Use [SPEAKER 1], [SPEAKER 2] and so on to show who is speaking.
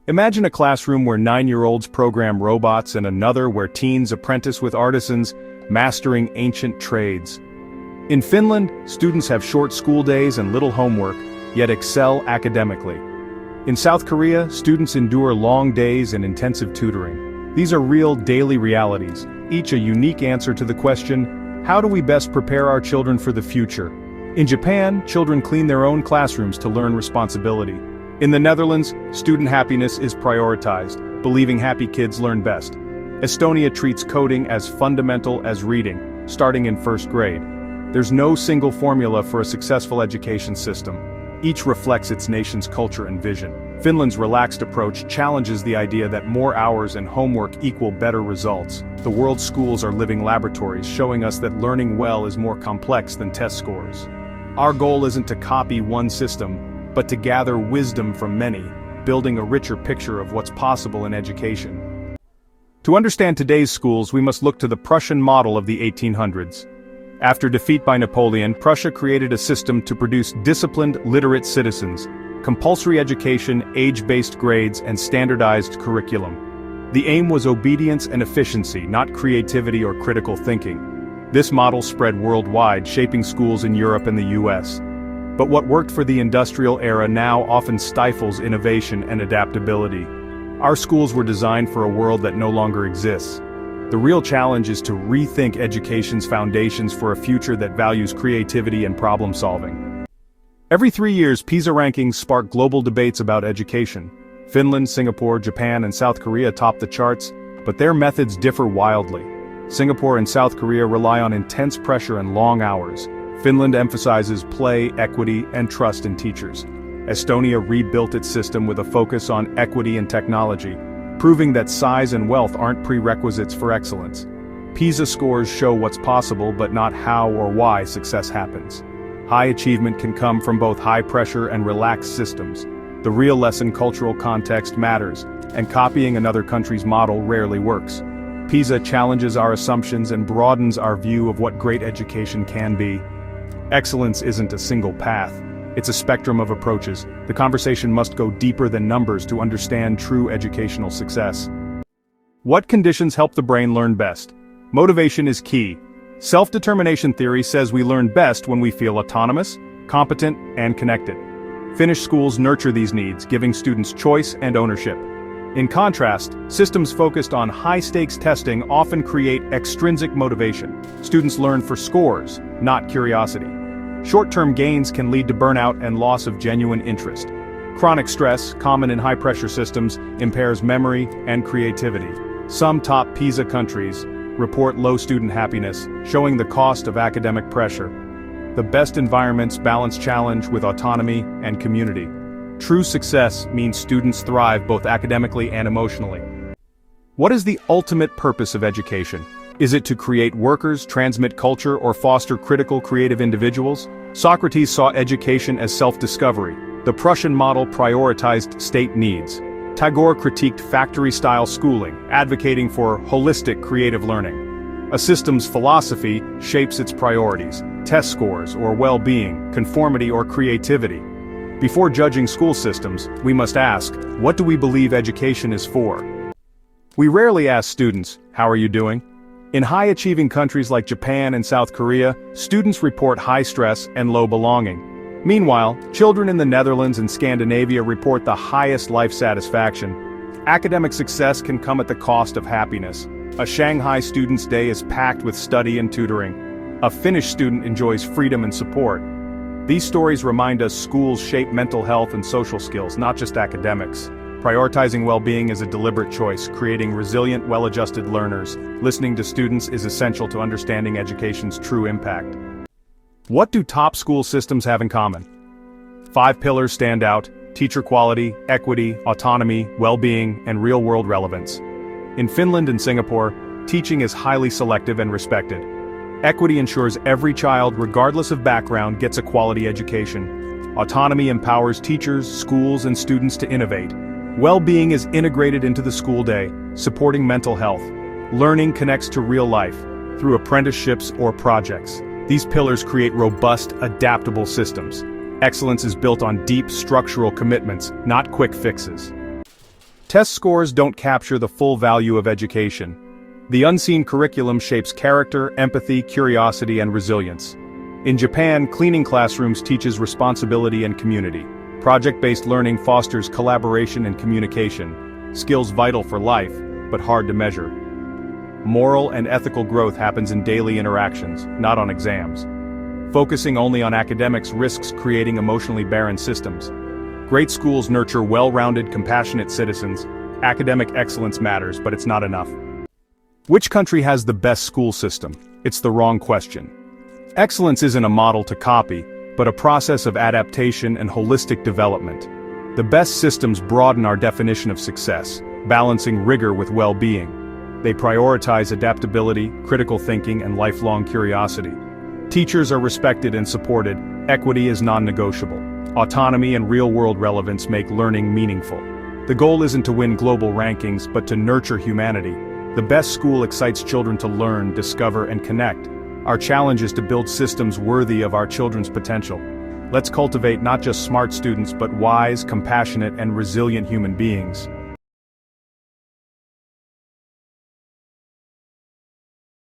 [SPEAKER 1] Imagine a classroom where 9-year-olds program robots and another where teens apprentice with artisans, mastering ancient trades. In Finland, students have short school days and little homework, yet excel academically. In South Korea, students endure long days and intensive tutoring. These are real daily realities, each a unique answer to the question, how do we best prepare our children for the future? In Japan, children clean their own classrooms to learn responsibility. In the Netherlands, student happiness is prioritized, believing happy kids learn best. Estonia treats coding as fundamental as reading, starting in first grade. There's no single formula for a successful education system. Each reflects its nation's culture and vision. Finland's relaxed approach challenges the idea that more hours and homework equal better results. The world's schools are living laboratories, showing us that learning well is more complex than test scores. Our goal isn't to copy one system, but to gather wisdom from many, building a richer picture of what's possible in education. To understand today's schools, we must look to the Prussian model of the 1800s. After defeat by Napoleon, Prussia created a system to produce disciplined, literate citizens, compulsory education, age-based grades, and standardized curriculum. The aim was obedience and efficiency, not creativity or critical thinking. This model spread worldwide, shaping schools in Europe and the US. But what worked for the industrial era now often stifles innovation and adaptability. Our schools were designed for a world that no longer exists. The real challenge is to rethink education's foundations for a future that values creativity and problem-solving. Every 3 years, PISA rankings spark global debates about education. Finland, Singapore, Japan, and South Korea top the charts, but their methods differ wildly. Singapore and South Korea rely on intense pressure and long hours. Finland emphasizes play, equity, and trust in teachers. Estonia rebuilt its system with a focus on equity and technology, proving that size and wealth aren't prerequisites for excellence. PISA scores show what's possible but not how or why success happens. High achievement can come from both high pressure and relaxed systems. The real lesson: cultural context matters, and copying another country's model rarely works. PISA challenges our assumptions and broadens our view of what great education can be. Excellence isn't a single path. It's a spectrum of approaches. The conversation must go deeper than numbers to understand true educational success. What conditions help the brain learn best? Motivation is key. Self-determination theory says we learn best when we feel autonomous, competent, and connected. Finnish schools nurture these needs, giving students choice and ownership. In contrast, systems focused on high-stakes testing often create extrinsic motivation. Students learn for scores, not curiosity. Short-term gains can lead to burnout and loss of genuine interest. Chronic stress, common in high-pressure systems, impairs memory and creativity. Some top PISA countries report low student happiness, showing the cost of academic pressure. The best environments balance challenge with autonomy and community. True success means students thrive both academically and emotionally. What is the ultimate purpose of education? Is it to create workers, transmit culture, or foster critical, creative individuals? Socrates saw education as self-discovery. The Prussian model prioritized state needs. Tagore critiqued factory-style schooling, advocating for holistic creative learning. A system's philosophy shapes its priorities: test scores or well-being, conformity or creativity. Before judging school systems, we must ask, what do we believe education is for? We rarely ask students, how are you doing? In high-achieving countries like Japan and South Korea, students report high stress and low belonging. Meanwhile, children in the Netherlands and Scandinavia report the highest life satisfaction. Academic success can come at the cost of happiness. A Shanghai student's day is packed with study and tutoring. A Finnish student enjoys freedom and support. These stories remind us schools shape mental health and social skills, not just academics. Prioritizing well-being is a deliberate choice, creating resilient, well-adjusted learners. Listening to students is essential to understanding education's true impact. What do top school systems have in common? 5 pillars stand out: teacher quality, equity, autonomy, well-being, and real-world relevance. In Finland and Singapore, teaching is highly selective and respected. Equity ensures every child, regardless of background, gets a quality education. Autonomy empowers teachers, schools, and students to innovate. Well-being is integrated into the school day, supporting mental health. Learning connects to real life, through apprenticeships or projects. These pillars create robust, adaptable systems. Excellence is built on deep structural commitments, not quick fixes. Test scores don't capture the full value of education. The unseen curriculum shapes character, empathy, curiosity, and resilience. In Japan, cleaning classrooms teaches responsibility and community. Project-based learning fosters collaboration and communication, skills vital for life, but hard to measure. Moral and ethical growth happens in daily interactions, not on exams. Focusing only on academics risks creating emotionally barren systems. Great schools nurture well-rounded, compassionate citizens. Academic excellence matters, but it's not enough. Which country has the best school system? It's the wrong question. Excellence isn't a model to copy, but a process of adaptation and holistic development. The best systems broaden our definition of success, balancing rigor with well-being. They prioritize adaptability, critical thinking, and lifelong curiosity. Teachers are respected and supported. Equity is non-negotiable. Autonomy and real-world relevance make learning meaningful. The goal isn't to win global rankings, but to nurture humanity. The best school excites children to learn, discover, and connect. Our challenge is to build systems worthy of our children's potential. Let's cultivate not just smart students, but wise, compassionate, and resilient human beings.